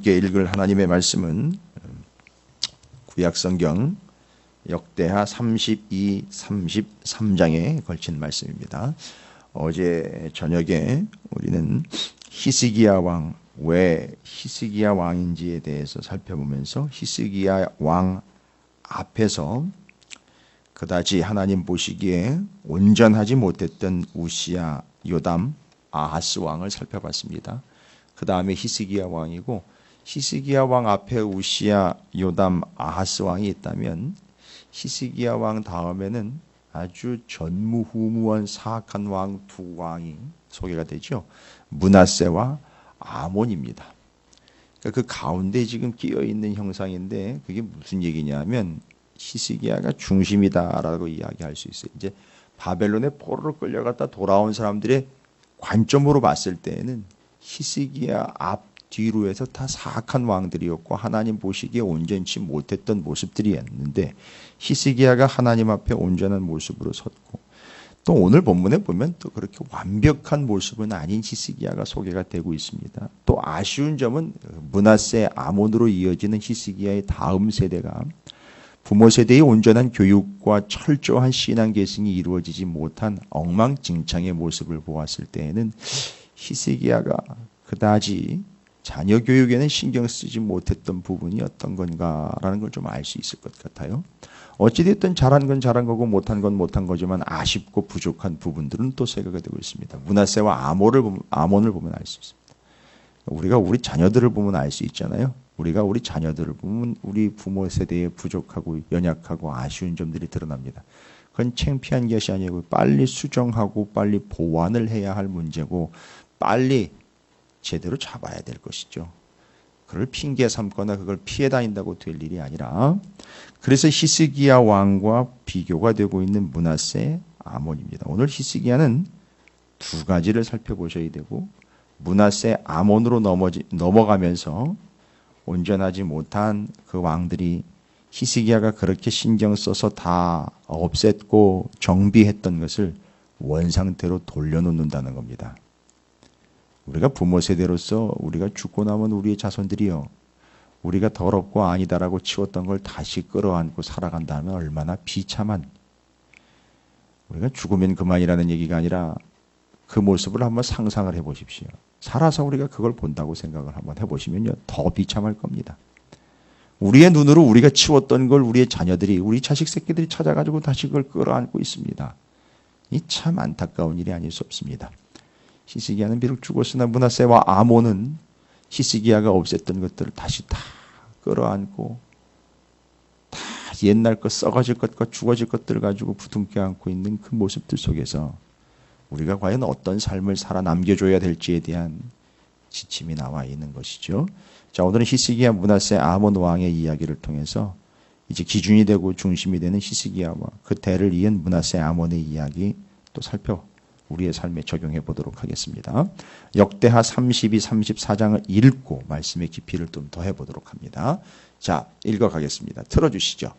함께 읽을 하나님의 말씀은 구약성경 역대하 32, 33장에 걸친 말씀입니다. 어제 저녁에 우리는 히스기야 왕, 왜 히스기야 왕인지에 대해서 살펴보면서 히스기야 왕 앞에서 그다지 하나님 보시기에 온전하지 못했던 우시야, 요담, 아하스 왕을 살펴봤습니다. 그 다음에 히스기야 왕이고, 히스기야 왕 앞에 우시야, 요담, 아하스 왕이 있다면 히스기야 왕 다음에는 아주 전무후무한 사악한 왕 두 왕이 소개가 되죠. 므낫세와 아몬입니다. 그러니까 그 가운데 지금 끼어 있는 형상인데 그게 무슨 얘기냐면 히스기야가 중심이다라고 이야기할 수 있어요. 이제 바벨론의 포로로 끌려갔다 돌아온 사람들의 관점으로 봤을 때에는 히스기야 앞 뒤로 해서 다 사악한 왕들이었고 하나님 보시기에 온전치 못했던 모습들이었는데 히스기야가 하나님 앞에 온전한 모습으로 섰고, 또 오늘 본문에 보면 또 그렇게 완벽한 모습은 아닌 히스기야가 소개가 되고 있습니다. 또 아쉬운 점은 므낫세, 아몬으로 이어지는 히스기야의 다음 세대가 부모 세대의 온전한 교육과 철저한 신앙 계승이 이루어지지 못한 엉망진창의 모습을 보았을 때에는 히스기야가 그다지 자녀 교육에는 신경 쓰지 못했던 부분이 어떤 건가라는 걸 좀 알 수 있을 것 같아요. 어찌됐든 잘한 건 잘한 거고 못한 건 못한 거지만 아쉽고 부족한 부분들은 또 생각이 되고 있습니다. 므낫세와 아몬을 보면 알 수 있습니다. 우리가 우리 자녀들을 보면 알 수 있잖아요. 우리가 우리 자녀들을 보면 우리 부모 세대에 부족하고 연약하고 아쉬운 점들이 드러납니다. 그건 창피한 것이 아니고 빨리 수정하고 빨리 보완을 해야 할 문제고 빨리 제대로 잡아야 될 것이죠. 그걸 핑계 삼거나 그걸 피해 다닌다고 될 일이 아니라, 그래서 히스기야 왕과 비교가 되고 있는 므낫세, 아몬입니다. 오늘 히스기야는 두 가지를 살펴보셔야 되고, 므낫세, 아몬으로 넘어가면서 온전하지 못한 그 왕들이 히스기야가 그렇게 신경 써서 다 없앴고 정비했던 것을 원상태로 돌려놓는다는 겁니다. 우리가 부모 세대로서 우리가 죽고 나면 우리의 자손들이요, 우리가 더럽고 아니다라고 치웠던 걸 다시 끌어안고 살아간다면 얼마나 비참한, 우리가 죽으면 그만이라는 얘기가 아니라 그 모습을 한번 상상을 해보십시오. 살아서 우리가 그걸 본다고 생각을 한번 해보시면요, 더 비참할 겁니다. 우리의 눈으로 우리가 치웠던 걸 우리의 자녀들이, 우리 자식 새끼들이 찾아가지고 다시 그걸 끌어안고 있습니다. 이 참 안타까운 일이 아닐 수 없습니다. 히스기야는 비록 죽었으나 므낫세와 아몬은 히스기야가 없앴던 것들을 다시 다 끌어안고 다 옛날 것, 썩어질 것과 죽어질 것들을 가지고 부둥켜 안고 있는 그 모습들 속에서 우리가 과연 어떤 삶을 살아 남겨줘야 될지에 대한 지침이 나와 있는 것이죠. 자, 오늘은 히스기야, 므낫세, 아몬 왕의 이야기를 통해서 이제 기준이 되고 중심이 되는 히스기야와 그 대를 이은 므낫세, 아몬의 이야기 또 우리의 삶에 적용해 보도록 하겠습니다. 역대하 32, 34장을 읽고 말씀의 깊이를 좀 더해 보도록 합니다. 자, 읽어가겠습니다. 틀어주시죠.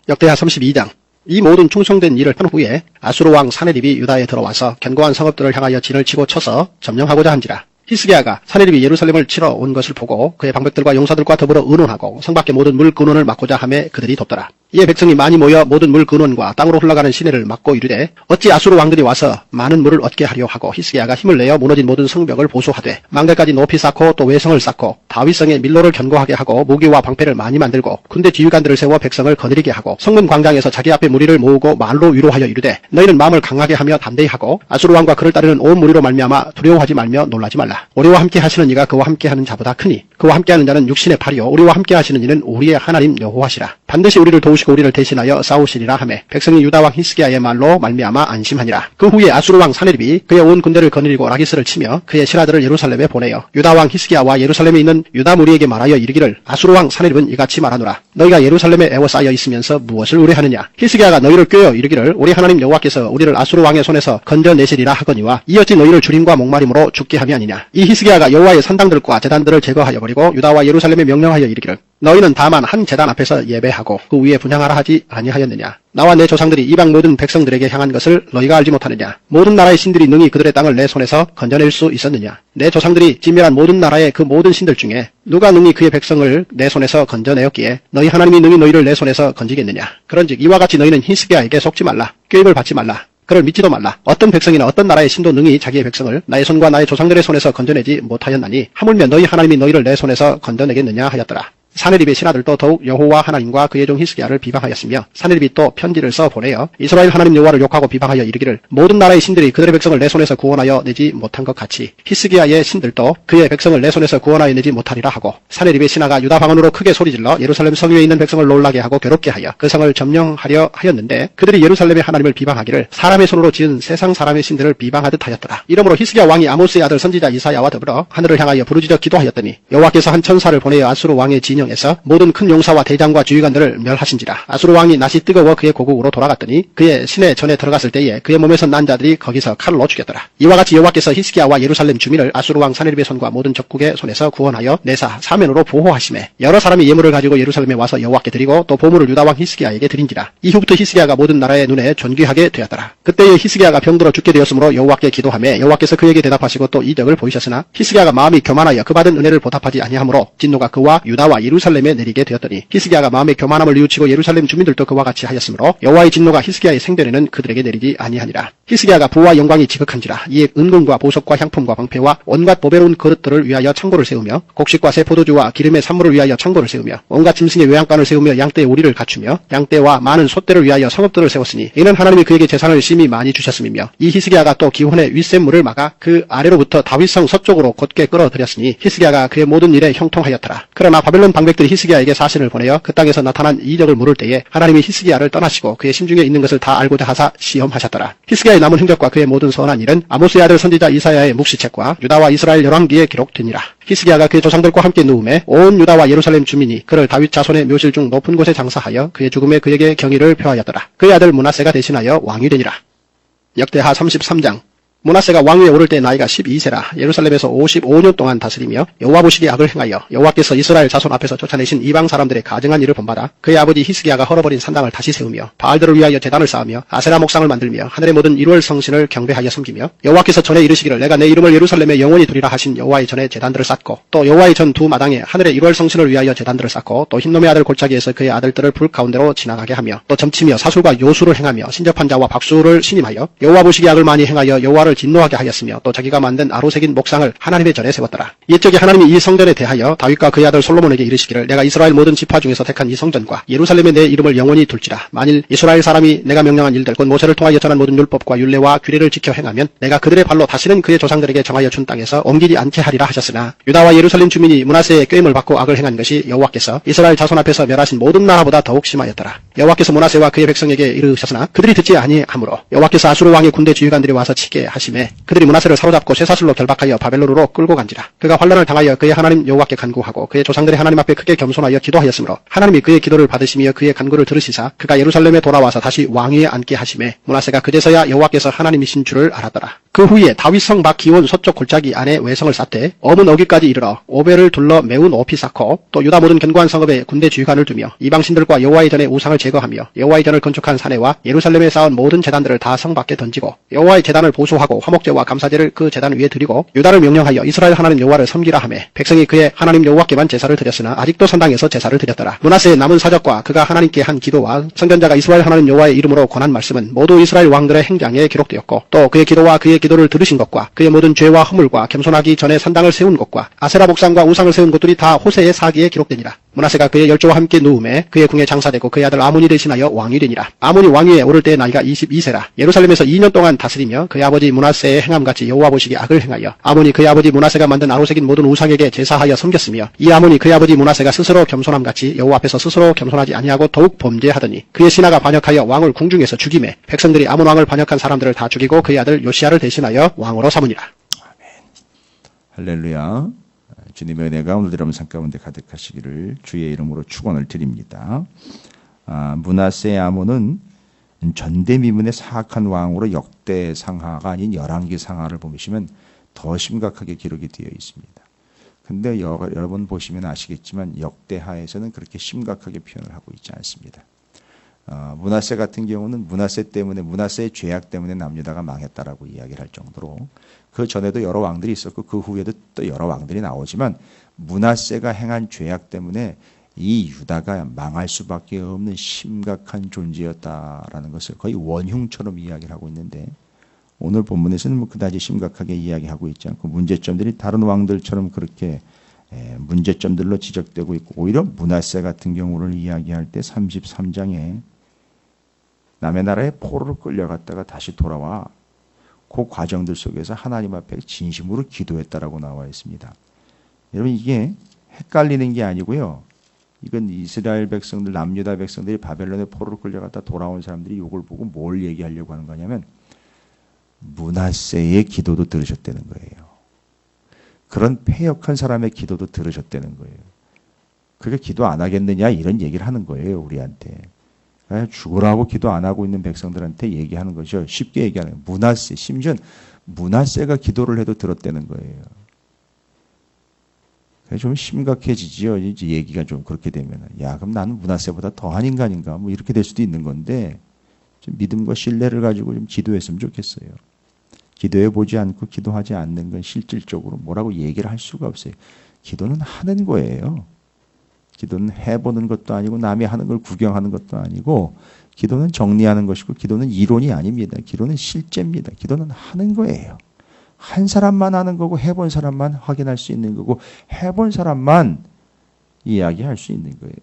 역대하 32장. 이 모든 충성된 일을 한 후에 아수르 왕 사네립이 유다에 들어와서 견고한 성읍들을 향하여 진을 치고 쳐서 점령하고자 한지라. 히스기야가 사네립이 예루살렘을 치러 온 것을 보고 그의 방백들과 용사들과 더불어 의논하고 성 밖의 모든 물 근원을 막고자 하매 그들이 돕더라. 이에 백성이 많이 모여 모든 물 근원과 땅으로 흘러가는 시내를 막고 이르되 어찌 아수르 왕들이 와서 많은 물을 얻게 하려 하고 히스기야가 힘을 내어 무너진 모든 성벽을 보수하되 망대까지 높이 쌓고 또 외성을 쌓고 다윗성에 밀로를 견고하게 하고 무기와 방패를 많이 만들고 군대 지휘관들을 세워 백성을 거느리게 하고 성문 광장에서 자기 앞에 무리를 모으고 말로 위로하여 이르되 너희는 마음을 강하게 하며 담대히 하고 아수르 왕과 그를 따르는 온 무리로 말미암아 두려워하지 말며 놀라지 말라. 우리와 함께 하시는 이가 그와 함께 하는 자보다 크니 그와 함께하는 자는 육신의 팔이요 우리와 함께 하시는 이는 우리의 하나님 여호와시라. 반드시 우리를 도우시고 우리를 대신하여 싸우시리라 하매 백성이 유다 왕 히스기야의 말로 말미암아 안심하니라. 그 후에 아수르 왕 사네립이 그의 온 군대를 거느리고 라기스를 치며 그의 신하들을 예루살렘에 보내어 유다 왕 히스기야와 예루살렘에 있는 유다 무리에게 말하여 이르기를 아수르 왕 사네립은 이같이 말하노라. 너희가 예루살렘에 애워싸여 있으면서 무엇을 우려하느냐. 히스기야가 너희를 꾀어 이르기를 우리 하나님 여호와께서 우리를 아수르 왕의 손에서 건져내시리라 하거니와 이어지 너희를 주림과 목마름으로 죽게 함이 아니냐. 이 히스기야가 여호와의 산당들과 제단들을 제거하여 버리고 유다와 예루살렘에 명령하여 이르기를 너희는 다만 한 제단 앞에서 예배하고 그 위에 분향하라 하지 아니하였느냐. 나와 내 조상들이 이방 모든 백성들에게 향한 것을 너희가 알지 못하느냐. 모든 나라의 신들이 능히 그들의 땅을 내 손에서 건져낼 수 있었느냐. 내 조상들이 진멸한 모든 나라의 그 모든 신들 중에 누가 능히 그의 백성을 내 손에서 건져내었기에 너희 하나님이 능히 너희를 내 손에서 건지겠느냐. 그런즉 이와 같이 너희는 히스기야에게 속지 말라. 꾀입을 받지 말라. 그를 믿지도 말라. 어떤 백성이나 어떤 나라의 신도 능히 자기의 백성을 나의 손과 나의 조상들의 손에서 건져내지 못하였나니 하물며 너희 하나님이 너희를 내 손에서 건져내겠느냐 하였더라. 사네립의 신하들도 더욱 여호와 하나님과 그의 종 히스기야를 비방하였으며 사네립이 또 편지를 써 보내어 이스라엘 하나님 여호와를 욕하고 비방하여 이르기를 모든 나라의 신들이 그들의 백성을 내 손에서 구원하여 내지 못한 것 같이 히스기야의 신들도 그의 백성을 내 손에서 구원하여 내지 못하리라 하고 사네립의 신하가 유다 방언으로 크게 소리질러 예루살렘 성 위에 있는 백성을 놀라게 하고 괴롭게 하여 그 성을 점령하려 하였는데 그들이 예루살렘의 하나님을 비방하기를 사람의 손으로 지은 세상 사람의 신들을 비방하듯 하였더라. 이러므로 히스기야 왕이 아모스의 아들 선지자 이사야와 더불어 하늘을 향하여 부르짖어 기도하였더니 여호와께서 한 천사를 보내어 아수르 왕의 진영에서 모든 큰 용사와 대장과 주의관들을 멸하신지라. 아수르 왕이 낯이 뜨거워 그의 고국으로 돌아갔더니 그의 시내 전에 들어갔을 때에 그의 몸에서 난 자들이 거기서 칼로 죽였더라. 이와 같이 여호와께서 히스기야와 예루살렘 주민을 아수르 왕 사네립의 손과 모든 적국의 손에서 구원하여 내사 사면으로 보호하시매 여러 사람이 예물을 가지고 예루살렘에 와서 여호와께 드리고 또 보물을 유다 왕 히스기야에게 드린지라. 이후부터 히스기야가 모든 나라의 눈에 존귀하게 되었더라. 그때에 히스기야가 병들어 죽게 되었으므로 여호와께 기도하매 여호와께서 그에게 대답하시고 또 이적을 보이셨으나 히스기야가 마음이 교만하여 그 받은 은혜를 보답하지 아니하므로 진노가 그와 유다와 예루살렘에 내리게 되었더니 히스기야가 마음의 교만함을 뉘우치고 예루살렘 주민들도 그와 같이 하였으므로 여호와의 진노가 히스기야의 생전에는 그들에게 내리지 아니하니라. 히스기야가 부와 영광이 지극한지라. 이에 은금과 보석과 향품과 방패와 온갖 보배로운 그릇들을 위하여 창고를 세우며 곡식과 새 포도주와 기름의 산물을 위하여 창고를 세우며 온갖 짐승의 외양간을 세우며 양떼의 우리를 갖추며 양떼와 많은 솥대를 위하여 성읍들을 세웠으니 이는 하나님이 그에게 재산을 심히 많이 주셨음이며 이 히스기야가 또 기혼의 윗샘물을 막아 그 아래로부터 다윗성 서쪽으로 곧게 끌어들였으니 히스기야가 그의 모든 일에 형통하였더라. 그러나 바벨론 방백들이 히스기야에게 사신을 보내어 그 땅에서 나타난 이적을 물을 때에 하나님이 히스기야를 떠나시고 그의 심중에 있는 것을 다 알고자 하사 시험하셨더라. 히스기야의 남은 행적과 그의 모든 선한 일은 아모스의 아들 선지자 이사야의 묵시책과 유다와 이스라엘 열왕기에 기록되니라. 히스기야가 그의 조상들과 함께 누움에 온 유다와 예루살렘 주민이 그를 다윗 자손의 묘실 중 높은 곳에 장사하여 그의 죽음에 그에게 경의를 표하였더라. 그의 아들 므낫세가 대신하여 왕이 되니라. 역대하 33장. 므낫세가 왕위에 오를 때 나이가 12세라. 예루살렘에서 55년 동안 다스리며 여호와 보시기에 악을 행하여 여호와께서 이스라엘 자손 앞에서 쫓아내신 이방 사람들의 가증한 일을 본받아 그의 아버지 히스기야가 헐어버린 산당을 다시 세우며 바알들을 위하여 제단을 쌓으며 아세라 목상을 만들며 하늘의 모든 일월 성신을 경배하여 섬기며 여호와께서 전에 이르시기를 내가 내 이름을 예루살렘에 영원히 두리라 하신 여호와의 전에 제단들을 쌓고 또 여호와의 전 두 마당에 하늘의 일월 성신을 위하여 제단들을 쌓고 또 흰놈의 아들 골짜기에서 그의 아들들을 불 가운데로 지나가게 하며 또 점치며 사술과 요술을 행하며 신접한 자와 박수를 신임하여 여호와 보시기에 악을 많이 행하여 여호와를 진노하게 하였으며 또 자기가 만든 아로새긴 목상을 하나님의 전에 세웠더라. 옛적에 하나님이 이 성전에 대하여 다윗과 그의 아들 솔로몬에게 이르시기를 내가 이스라엘 모든 지파 중에서 택한 이 성전과 예루살렘에 내 이름을 영원히 둘지라. 만일 이스라엘 사람이 내가 명령한 일들 곧 모세를 통하여 전한 모든 율법과 율례와 규례를 지켜 행하면 내가 그들의 발로 다시는 그의 조상들에게 정하여 준 땅에서 옮기지 않게 하리라 하셨으나 유다와 예루살렘 주민이 므낫세의 꾀임을 받고 악을 행한 것이 여호와께서 이스라엘 자손 앞에서 멸하신 모든 나라보다 더욱 심하였더라. 여호와께서 므낫세와 그의 백성에게 이르셨으나 그들이 듣지 아니하므로 여호와께서 아수르 왕의 군대 지휘관들이 와서 치게 하심에 그들이 므낫세를 사로잡고 쇠사슬로 결박하여 바벨론으로 끌고 간지라. 그가 환난을 당하여 그의 하나님 여호와께 간구하고 그의 조상들의 하나님 앞에 크게 겸손하여 기도하였으므로 하나님이 그의 기도를 받으시며 그의 간구를 들으시사 그가 예루살렘에 돌아와서 다시 왕위에 앉게 하심에 므낫세가 그제서야 여호와께서 하나님이신 줄을 알았더라. 그 후에 다윗성 막 기온 서쪽 골짜기 안에 외성을 쌓되 어문 어기까지 이르러 오벨을 둘러 매우 높이 쌓고 또 유다 모든 견고한 성읍에 군대 지휘관을 두며 이방신들과 여호와의 전에 우상을 제거하며 여호와의 전을 건축한 사내와 예루살렘에 쌓은 모든 제단들을 다 성 밖에 던지고 여호와의 제단을 보수하고 화목제와 감사제를 그 제단 위에 드리고 유다를 명령하여 이스라엘 하나님 여호와를 섬기라 하매 백성이 그의 하나님 여호와께만 제사를 드렸으나 아직도 산당에서 제사를 드렸더라. 므낫세의 남은 사적과 그가 하나님께 한 기도와 선견자가 이스라엘 하나님 여호와의 이름으로 권한 말씀은 모두 이스라엘 왕들의 행장에 기록되었고 또 그의 기도와 그의 기도를 들으신 것과 그의 모든 죄와 허물과 겸손하기 전에 산당을 세운 것과 아세라 목상과 우상을 세운 것들이 다 호세의 사기에 기록되니라. 므낫세가 그의 열조와 함께 누움에 그의 궁에 장사되고 그의 아들 아몬이 대신하여 왕이 되니라. 아몬이 왕위에 오를 때 나이가 22세라. 예루살렘에서 2년 동안 다스리며 그의 아버지 므낫세의 행함같이 여호와 보시기에 악을 행하여 아몬이 그의 아버지 므낫세가 만든 아로새긴 모든 우상에게 제사하여 섬겼으며 이 아몬이 그의 아버지 므낫세가 스스로 겸손함같이 여호와 앞에서 스스로 겸손하지 아니하고 더욱 범죄하더니 그의 신하가 반역하여 왕을 궁중에서 죽이매 백성들이 아몬 왕을 반역한 사람들을 다 죽이고 그의 아들 요시야를 대신하여 왕으로 삼으니라. 할렐루야. 주님의 은혜가 오늘 여러분 삶 가운데 가득하시기를 주의 이름으로 축원을 드립니다. 므낫세 아몬은 전대미문의 사악한 왕으로 역대 상하가 아닌 열왕기 상하를 보시면 더 심각하게 기록이 되어 있습니다. 근데 여러분 보시면 아시겠지만 역대하에서는 그렇게 심각하게 표현을 하고 있지 않습니다. 므낫세 같은 경우는 므낫세의 죄악 때문에 남유다가 망했다라고 이야기를 할 정도로 그 전에도 여러 왕들이 있었고 그 후에도 또 여러 왕들이 나오지만 므낫세가 행한 죄악 때문에 이 유다가 망할 수밖에 없는 심각한 존재였다라는 것을 거의 원흉처럼 이야기를 하고 있는데 오늘 본문에서는 뭐 그다지 심각하게 이야기하고 있지 않고 문제점들이 다른 왕들처럼 그렇게 문제점들로 지적되고 있고 오히려 므낫세 같은 경우를 이야기할 때 33장에 남의 나라에 포로로 끌려갔다가 다시 돌아와 그 과정들 속에서 하나님 앞에 진심으로 기도했다라고 나와 있습니다. 여러분 이게 헷갈리는 게 아니고요. 이건 이스라엘 백성들, 남유다 백성들이 바벨론에 포로로 끌려갔다 돌아온 사람들이 이걸 보고 뭘 얘기하려고 하는 거냐면 므낫세의 기도도 들으셨다는 거예요. 그런 패역한 사람의 기도도 들으셨다는 거예요. 그게 기도 안 하겠느냐 이런 얘기를 하는 거예요. 우리한테. 죽으라고 기도 안 하고 있는 백성들한테 얘기하는 거죠. 쉽게 얘기하는 거예요. 므낫세, 심지어 므낫세가 기도를 해도 들었다는 거예요. 좀 심각해지지요. 이제 얘기가 좀 그렇게 되면 야 그럼 나는 므낫세보다 더한 인간인가 뭐 이렇게 될 수도 있는 건데 좀 믿음과 신뢰를 가지고 좀 기도했으면 좋겠어요. 기도해 보지 않고 기도하지 않는 건 실질적으로 뭐라고 얘기를 할 수가 없어요. 기도는 하는 거예요. 기도는 해보는 것도 아니고 남이 하는 걸 구경하는 것도 아니고 기도는 정리하는 것이고 기도는 이론이 아닙니다. 기도는 실제입니다. 기도는 하는 거예요. 한 사람만 하는 거고 해본 사람만 확인할 수 있는 거고 해본 사람만 이야기할 수 있는 거예요.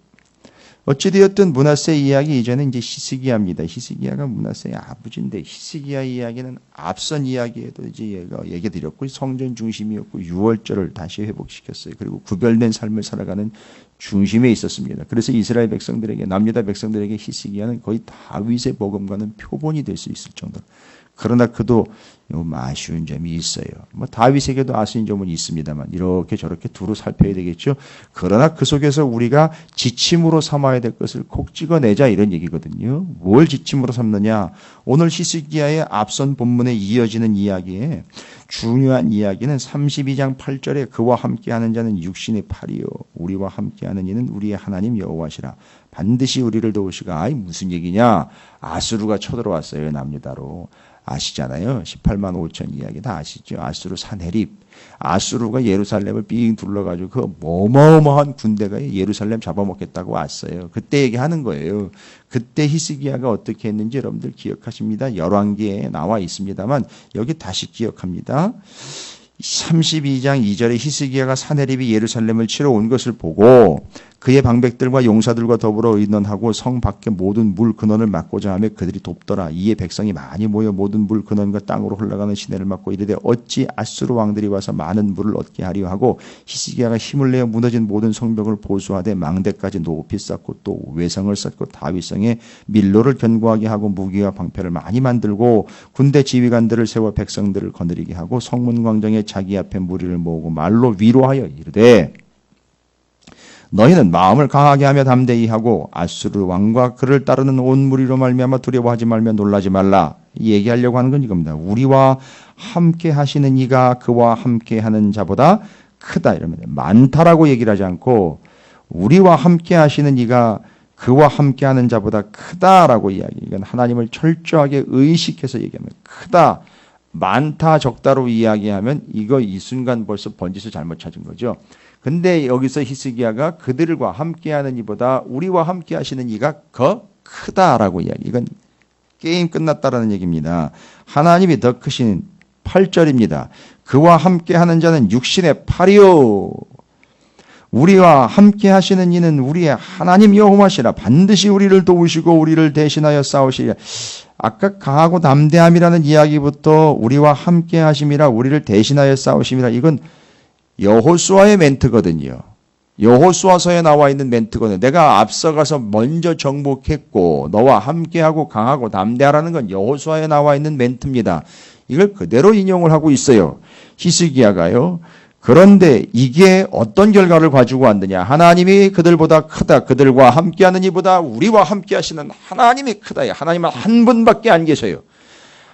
어찌되었든 므낫세 이야기 이제는 이제 히스기야입니다. 히스기야가 므낫세의 아버지인데 히스기야 이야기는 앞선 이야기에도 이제 얘기 드렸고 성전 중심이었고 유월절을 다시 회복시켰어요. 그리고 구별된 삶을 살아가는 중심에 있었습니다. 그래서 이스라엘 백성들에게 남유다 백성들에게 히스기야는 거의 다윗의 복음과는 표본이 될 수 있을 정도로 그러나 그도 좀 아쉬운 점이 있어요. 뭐 다윗에게도 아쉬운 점은 있습니다만 이렇게 저렇게 두루 살펴야 되겠죠. 그러나 그 속에서 우리가 지침으로 삼아야 될 것을 콕 찍어내자 이런 얘기거든요. 뭘 지침으로 삼느냐. 오늘 히스기야의 앞선 본문에 이어지는 이야기에 중요한 이야기는 32장 8절에 그와 함께하는 자는 육신의 팔이요 우리와 함께하는 이는 우리의 하나님 여호와시라. 반드시 우리를 도우시가. 아이 무슨 얘기냐. 아수르가 쳐들어왔어요. 남유다로. 아시잖아요. 18만 5천 이야기 다 아시죠. 아수르 사네립. 아수르가 예루살렘을 삥 둘러가지고 그 어마어마한 군대가 예루살렘 잡아먹겠다고 왔어요. 그때 얘기하는 거예요. 그때 히스기야가 어떻게 했는지 여러분들 기억하십니다. 열왕기에 나와 있습니다만 여기 다시 기억합니다. 32장 2절에 히스기야가 사네립이 예루살렘을 치러 온 것을 보고 그의 방백들과 용사들과 더불어 의논하고 성 밖에 모든 물 근원을 막고자 하며 그들이 돕더라. 이에 백성이 많이 모여 모든 물 근원과 땅으로 흘러가는 시내를 막고 이르되 어찌 아수르 왕들이 와서 많은 물을 얻게 하려 하고 히스기야가 힘을 내어 무너진 모든 성벽을 보수하되 망대까지 높이 쌓고 또 외성을 쌓고 다윗성에 밀로를 견고하게 하고 무기와 방패를 많이 만들고 군대 지휘관들을 세워 백성들을 거느리게 하고 성문 광장에 자기 앞에 무리를 모으고 말로 위로하여 이르되 너희는 마음을 강하게 하며 담대히 하고 아수르 왕과 그를 따르는 온 무리로 말미암아 두려워하지 말며 놀라지 말라. 얘기하려고 하는 건 이겁니다. 우리와 함께 하시는 이가 그와 함께 하는 자보다 크다. 이러면 많다라고 얘기를 하지 않고 우리와 함께 하시는 이가 그와 함께 하는 자보다 크다라고 이야기. 이건 하나님을 철저하게 의식해서 얘기하면 크다. 많다 적다로 이야기하면 이거 이 순간 벌써 번짓을 잘못 찾은 거죠. 근데 여기서 히스기야가 그들과 함께하는 이보다 우리와 함께하시는 이가 더 크다라고 이야기. 이건 게임 끝났다라는 얘기입니다. 하나님이 더 크신 8절입니다. 그와 함께하는 자는 육신의 팔이요. 우리와 함께하시는 이는 우리의 하나님 여호와시라. 반드시 우리를 도우시고 우리를 대신하여 싸우시리라. 아까 강하고 담대함이라는 이야기부터 우리와 함께 하심이라 우리를 대신하여 싸우심이라 이건 여호수아의 멘트거든요. 여호수아서에 나와 있는 멘트거든요. 내가 앞서가서 먼저 정복했고 너와 함께하고 강하고 담대하라는 건 여호수아에 나와 있는 멘트입니다. 이걸 그대로 인용을 하고 있어요. 히스기야가요. 그런데 이게 어떤 결과를 가지고 왔느냐. 하나님이 그들보다 크다. 그들과 함께하는 이보다 우리와 함께하시는 하나님이 크다. 하나님은 한 분밖에 안 계셔요.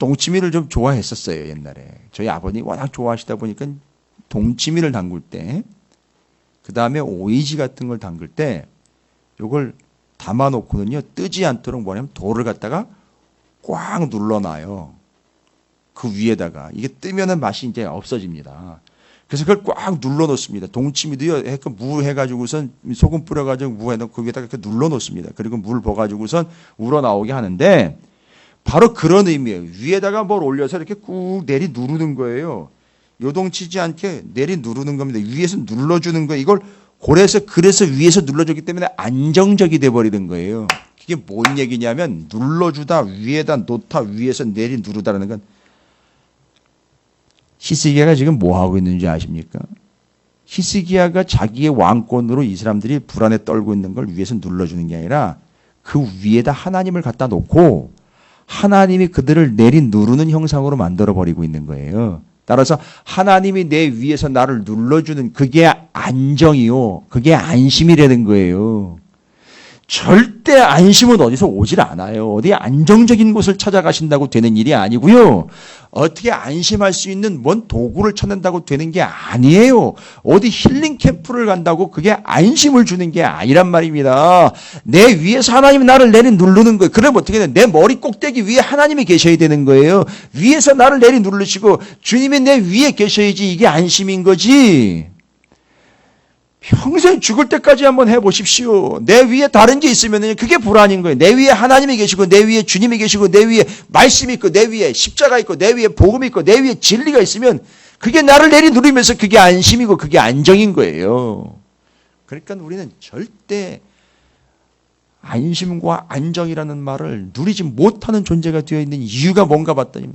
동치미를 좀 좋아했었어요, 옛날에. 저희 아버님이 워낙 좋아하시다 보니까 동치미를 담글 때, 그 다음에 오이지 같은 걸 담글 때, 요걸 담아놓고는요, 뜨지 않도록 뭐냐면 돌을 갖다가 꽉 눌러놔요. 그 위에다가. 이게 뜨면은 맛이 이제 없어집니다. 그래서 그걸 꽉 눌러놓습니다. 동치미도요, 무 해가지고선 소금 뿌려가지고 무 해놓고 그 위에다가 이렇게 눌러놓습니다. 그리고 물 부어가지고선 우러나오게 하는데, 바로 그런 의미예요. 위에다가 뭘 올려서 이렇게 꾹 내리 누르는 거예요. 요동치지 않게 내리 누르는 겁니다. 위에서 눌러주는 거예요. 이걸 그래서 위에서 눌러주기 때문에 안정적이 돼버리는 거예요. 그게 뭔 얘기냐면 눌러주다 위에다 놓다 위에서 내리 누르다라는 건 히스기야가 지금 뭐 하고 있는지 아십니까? 히스기야가 자기의 왕권으로 이 사람들이 불안에 떨고 있는 걸 위에서 눌러주는 게 아니라 그 위에다 하나님을 갖다 놓고 하나님이 그들을 내리 누르는 형상으로 만들어버리고 있는 거예요. 따라서 하나님이 내 위에서 나를 눌러주는 그게 안정이요. 그게 안심이라는 거예요. 절대 안심은 어디서 오질 않아요. 어디 안정적인 곳을 찾아가신다고 되는 일이 아니고요. 어떻게 안심할 수 있는 뭔 도구를 찾는다고 되는 게 아니에요. 어디 힐링 캠프를 간다고 그게 안심을 주는 게 아니란 말입니다. 내 위에서 하나님이 나를 내리 누르는 거예요. 그럼 어떻게 돼? 내 머리 꼭대기 위에 하나님이 계셔야 되는 거예요. 위에서 나를 내리 누르시고 주님이 내 위에 계셔야지 이게 안심인 거지. 평생 죽을 때까지 한번 해보십시오. 내 위에 다른 게 있으면 그게 불안인 거예요. 내 위에 하나님이 계시고 내 위에 주님이 계시고 내 위에 말씀이 있고 내 위에 십자가 있고 내 위에 복음이 있고 내 위에 진리가 있으면 그게 나를 내리누르면서 그게 안심이고 그게 안정인 거예요. 그러니까 우리는 절대 안심과 안정이라는 말을 누리지 못하는 존재가 되어 있는 이유가 뭔가 봤더니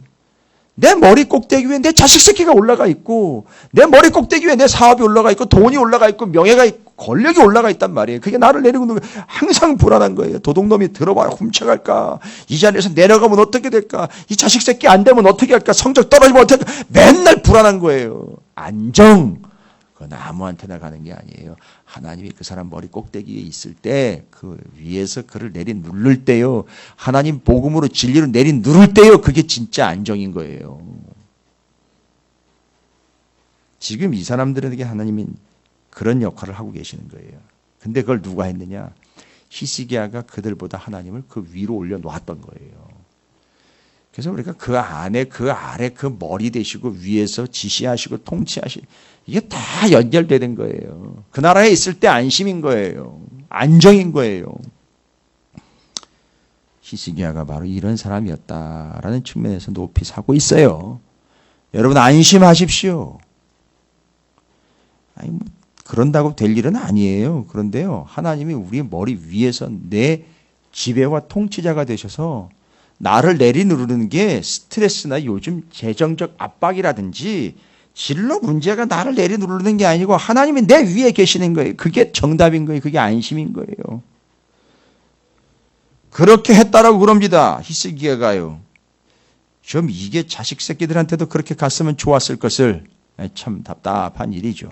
내 머리 꼭대기 위에 내 자식 새끼가 올라가 있고 내 머리 꼭대기 위에 내 사업이 올라가 있고 돈이 올라가 있고 명예가 있고 권력이 올라가 있단 말이에요. 그게 나를 내리고 항상 불안한 거예요. 도둑놈이 들어와 훔쳐갈까? 이 자리에서 내려가면 어떻게 될까? 이 자식 새끼 안 되면 어떻게 할까? 성적 떨어지면 어떻게 할까? 맨날 불안한 거예요. 안정. 그건 아무한테나 가는 게 아니에요. 하나님이 그 사람 머리 꼭대기에 있을 때 그 위에서 그를 내리 누를 때요. 하나님 복음으로 진리로 내리 누를 때요. 그게 진짜 안정인 거예요. 지금 이 사람들에게 하나님이 그런 역할을 하고 계시는 거예요. 근데 그걸 누가 했느냐? 히스기야가 그들보다 하나님을 그 위로 올려놓았던 거예요. 그래서 우리가 그 안에 그 아래 그 머리 되시고 위에서 지시하시고 통치하시고 이게 다 연결되는 거예요. 그 나라에 있을 때 안심인 거예요. 안정인 거예요. 히스기야가 바로 이런 사람이었다라는 측면에서 높이 사고 있어요. 여러분 안심하십시오. 아니, 그런다고 될 일은 아니에요. 그런데요, 하나님이 우리 머리 위에서 내 지배와 통치자가 되셔서 나를 내리누르는 게 스트레스나 요즘 재정적 압박이라든지 진로 문제가 나를 내리누르는 게 아니고 하나님이 내 위에 계시는 거예요. 그게 정답인 거예요. 그게 안심인 거예요. 그렇게 했다라고 그럽니다. 히스기야가요. 좀 이게 자식 새끼들한테도 그렇게 갔으면 좋았을 것을. 참 답답한 일이죠.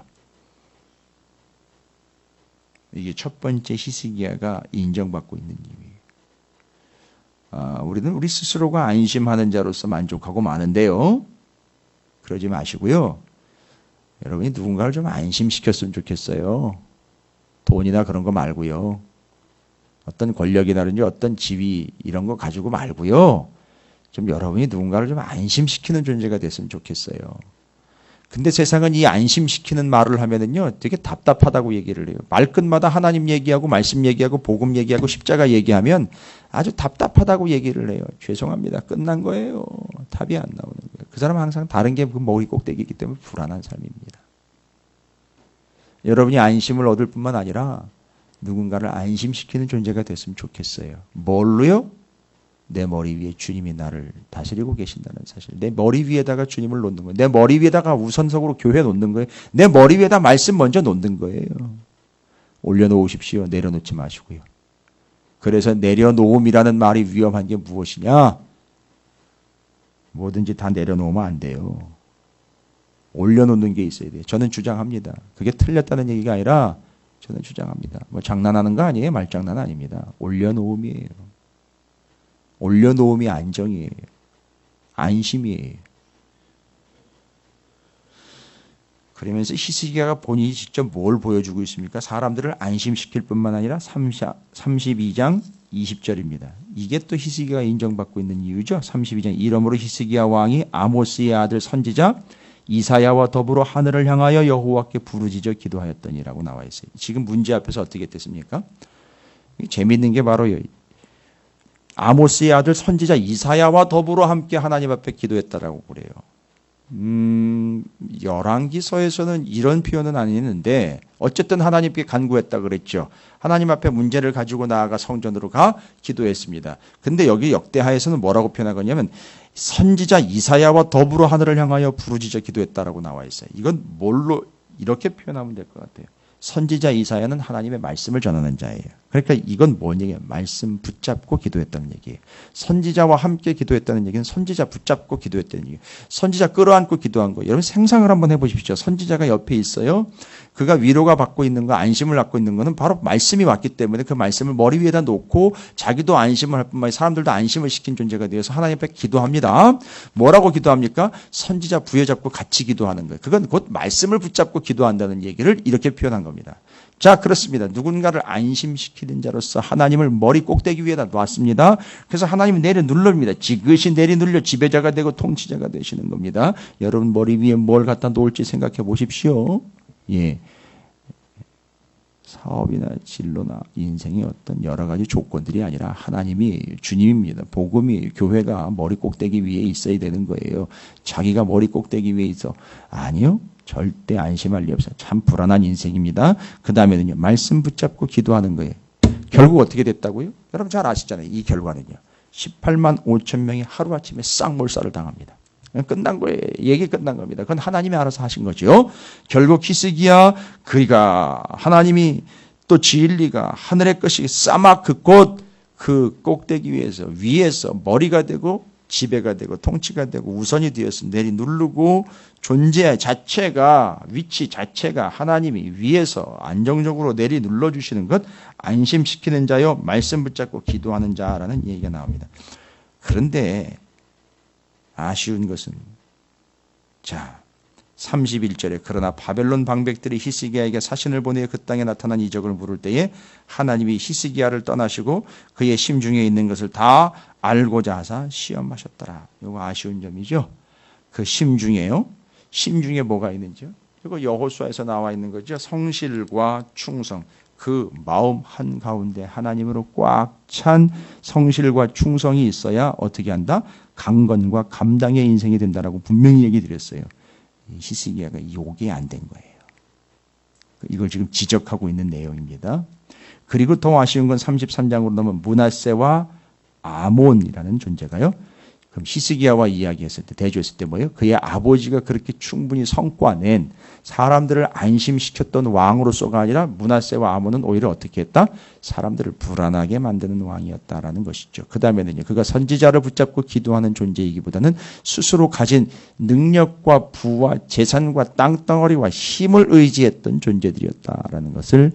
이게 첫 번째 히스기야가 인정받고 있는 일이에요. 우리는 우리 스스로가 안심하는 자로서 만족하고 마는데요. 그러지 마시고요. 여러분이 누군가를 좀 안심시켰으면 좋겠어요. 돈이나 그런 거 말고요. 어떤 권력이라든지 어떤 지위 이런 거 가지고 말고요. 좀 여러분이 누군가를 좀 안심시키는 존재가 됐으면 좋겠어요. 근데 세상은 이 안심시키는 말을 하면은요, 되게 답답하다고 얘기를 해요. 말끝마다 하나님 얘기하고 말씀 얘기하고 복음 얘기하고 십자가 얘기하면 아주 답답하다고 얘기를 해요. 죄송합니다. 끝난 거예요. 답이 안 나오는 거예요. 그 사람은 항상 다른 게 그 머리 꼭대기이기 때문에 불안한 삶입니다. 여러분이 안심을 얻을 뿐만 아니라 누군가를 안심시키는 존재가 됐으면 좋겠어요. 뭘로요? 내 머리 위에 주님이 나를 다스리고 계신다는 사실. 내 머리 위에다가 주님을 놓는 거예요. 내 머리 위에다가 우선적으로 교회 놓는 거예요. 내 머리 위에다 말씀 먼저 놓는 거예요. 올려놓으십시오. 내려놓지 마시고요. 그래서 내려놓음이라는 말이 위험한 게 무엇이냐? 뭐든지 다 내려놓으면 안 돼요. 올려놓는 게 있어야 돼요. 저는 주장합니다. 그게 틀렸다는 얘기가 아니라 저는 주장합니다. 뭐 장난하는 거 아니에요? 말장난 아닙니다. 올려놓음이에요. 올려놓음이 안정이에요. 안심이에요. 그러면서 히스기야가 본인이 직접 뭘 보여주고 있습니까? 사람들을 안심시킬 뿐만 아니라 32장 20절입니다. 이게 또 히스기야가 인정받고 있는 이유죠. 32장 이러므로 히스기야 왕이 아모스의 아들 선지자 이사야와 더불어 하늘을 향하여 여호와께 부르짖어 기도하였더니라고 나와 있어요. 지금 문제 앞에서 어떻게 됐습니까? 재미있는 게 바로요. 아모스의 아들 선지자 이사야와 더불어 함께 하나님 앞에 기도했다라고 그래요. 열왕기서에서는 이런 표현은 안 했는데 어쨌든 하나님께 간구했다 그랬죠. 하나님 앞에 문제를 가지고 나아가 성전으로 가 기도했습니다. 근데 여기 역대하에서는 뭐라고 표현하거냐면 선지자 이사야와 더불어 하늘을 향하여 부르짖어 기도했다라고 나와 있어요. 이건 뭘로 이렇게 표현하면 될 것 같아요. 선지자 이사야는 하나님의 말씀을 전하는 자예요. 그러니까 이건 뭔 얘기예요? 말씀 붙잡고 기도했다는 얘기예요. 선지자와 함께 기도했다는 얘기는 선지자 붙잡고 기도했다는 얘기예요. 선지자 끌어안고 기도한 거. 여러분 상상을 한번 해보십시오. 선지자가 옆에 있어요. 그가 위로가 받고 있는 거, 안심을 갖고 있는 거는 바로 말씀이 왔기 때문에 그 말씀을 머리 위에다 놓고 자기도 안심을 할 뿐만 아니라 사람들도 안심을 시킨 존재가 되어서 하나님 앞에 기도합니다. 뭐라고 기도합니까? 선지자 부여잡고 같이 기도하는 거예요. 그건 곧 말씀을 붙잡고 기도한다는 얘기를 이렇게 표현한 겁니다. 자, 그렇습니다. 누군가를 안심시키는 자로서 하나님을 머리 꼭대기 위에다 놨습니다. 그래서 하나님이 내려 눌러줍니다. 지그시 내리 눌려 지배자가 되고 통치자가 되시는 겁니다. 여러분 머리 위에 뭘 갖다 놓을지 생각해 보십시오. 예. 사업이나 진로나 인생의 어떤 여러 가지 조건들이 아니라 하나님이 주님입니다. 복음이 교회가 머리 꼭대기 위에 있어야 되는 거예요. 자기가 머리 꼭대기 위에 있어. 아니요. 절대 안심할 리 없어요. 참 불안한 인생입니다. 그 다음에는요. 말씀 붙잡고 기도하는 거예요. 결국 어떻게 됐다고요? 여러분 잘 아시잖아요. 이 결과는요. 18만 5천 명이 하루아침에 쌍몰살을 당합니다. 끝난 거예요. 얘기 끝난 겁니다. 그건 하나님이 알아서 하신 거죠. 결국 히스기야 그가 하나님이 또 진리가 하늘의 것이 싸막 그 꼭대기 위에서 머리가 되고 지배가 되고 통치가 되고 우선이 되어서 내리 누르고 존재 자체가 위치 자체가 하나님이 위에서 안정적으로 내리 눌러주시는 것 안심시키는 자요 말씀 붙잡고 기도하는 자라는 얘기가 나옵니다. 그런데 아쉬운 것은 자 31절에 그러나 바벨론 방백들이 히스기야에게 사신을 보내어 그 땅에 나타난 이적을 물을 때에 하나님이 히스기야를 떠나시고 그의 심중에 있는 것을 다 알고자 하사 시험하셨더라. 이거 아쉬운 점이죠. 그 심중에요. 심중에 뭐가 있는지요? 이거 여호수아에서 나와 있는 거죠. 성실과 충성. 그 마음 한가운데 하나님으로 꽉 찬 성실과 충성이 있어야 어떻게 한다? 강건과 감당의 인생이 된다라고 분명히 얘기 드렸어요. 히스기야가 요게 안 된 거예요. 이걸 지금 지적하고 있는 내용입니다. 그리고 더 아쉬운 건 33장으로 넘으면 므낫세와 아몬이라는 존재가요. 그럼 히스기야와 이야기했을 때 대조했을 때 뭐예요? 그의 아버지가 그렇게 충분히 성과낸 사람들을 안심시켰던 왕으로서가 아니라 므낫세와 아몬은 오히려 어떻게 했다? 사람들을 불안하게 만드는 왕이었다라는 것이죠. 그 다음에는요. 그가 선지자를 붙잡고 기도하는 존재이기보다는 스스로 가진 능력과 부와 재산과 땅덩어리와 힘을 의지했던 존재들이었다라는 것을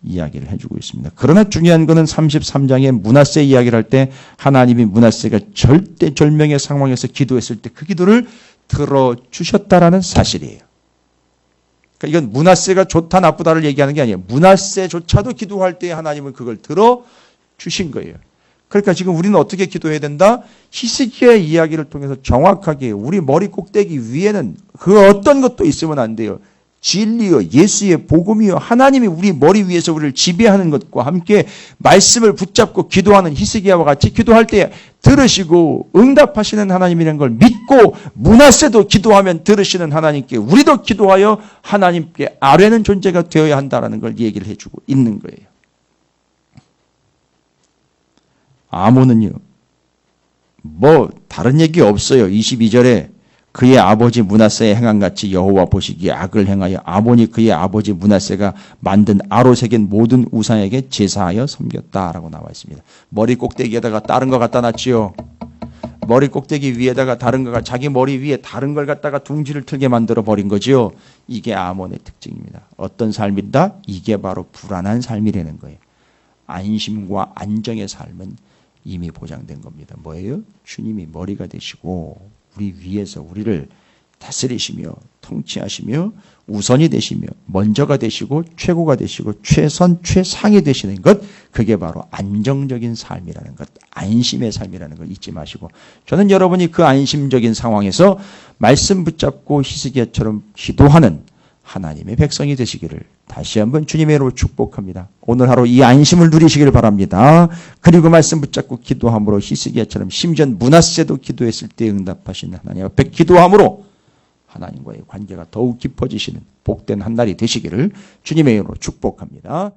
이야기를 해주고 있습니다. 그러나 중요한 것은 33장의 므낫세 이야기를 할 때 하나님이 므낫세가 절대절명의 상황에서 기도했을 때 그 기도를 들어주셨다라는 사실이에요. 그러니까 이건 므낫세가 좋다 나쁘다를 얘기하는 게 아니에요. 므낫세조차도 기도할 때 하나님은 그걸 들어주신 거예요. 그러니까 지금 우리는 어떻게 기도해야 된다? 히스기야의 이야기를 통해서 정확하게 우리 머리 꼭대기 위에는 그 어떤 것도 있으면 안 돼요. 진리요, 예수의 복음이요, 하나님이 우리 머리 위에서 우리를 지배하는 것과 함께 말씀을 붙잡고 기도하는 히스기야와 같이 기도할 때 들으시고 응답하시는 하나님이라는 걸 믿고 므낫세도 기도하면 들으시는 하나님께 우리도 기도하여 하나님께 아뢰는 존재가 되어야 한다는 걸 얘기를 해주고 있는 거예요. 아몬은요, 뭐 다른 얘기 없어요. 22절에 그의 아버지 므낫세의 행함같이 여호와 보시기에 악을 행하여 아몬이 그의 아버지 므낫세가 만든 아로새긴 모든 우상에게 제사하여 섬겼다라고 나와 있습니다. 머리 꼭대기에다가 다른 거 갖다 놨지요. 머리 꼭대기 위에다가 다른 거가 자기 머리 위에 다른 걸 갖다가 둥지를 틀게 만들어 버린 거지요. 이게 아몬의 특징입니다. 어떤 삶이다? 이게 바로 불안한 삶이라는 거예요. 안심과 안정의 삶은 이미 보장된 겁니다. 뭐예요? 주님이 머리가 되시고 우리 위에서 우리를 다스리시며 통치하시며 우선이 되시며 먼저가 되시고 최고가 되시고 최선 최상이 되시는 것, 그게 바로 안정적인 삶이라는 것, 안심의 삶이라는 걸 잊지 마시고, 저는 여러분이 그 안심적인 상황에서 말씀 붙잡고 히스기야처럼 기도하는 하나님의 백성이 되시기를 다시 한번 주님의 이름으로 축복합니다. 오늘 하루 이 안심을 누리시기를 바랍니다. 그리고 말씀 붙잡고 기도함으로 히스기야처럼 심지어 므낫세도 기도했을 때 응답하신 하나님 앞에 기도함으로 하나님과의 관계가 더욱 깊어지시는 복된 한 날이 되시기를 주님의 이름으로 축복합니다.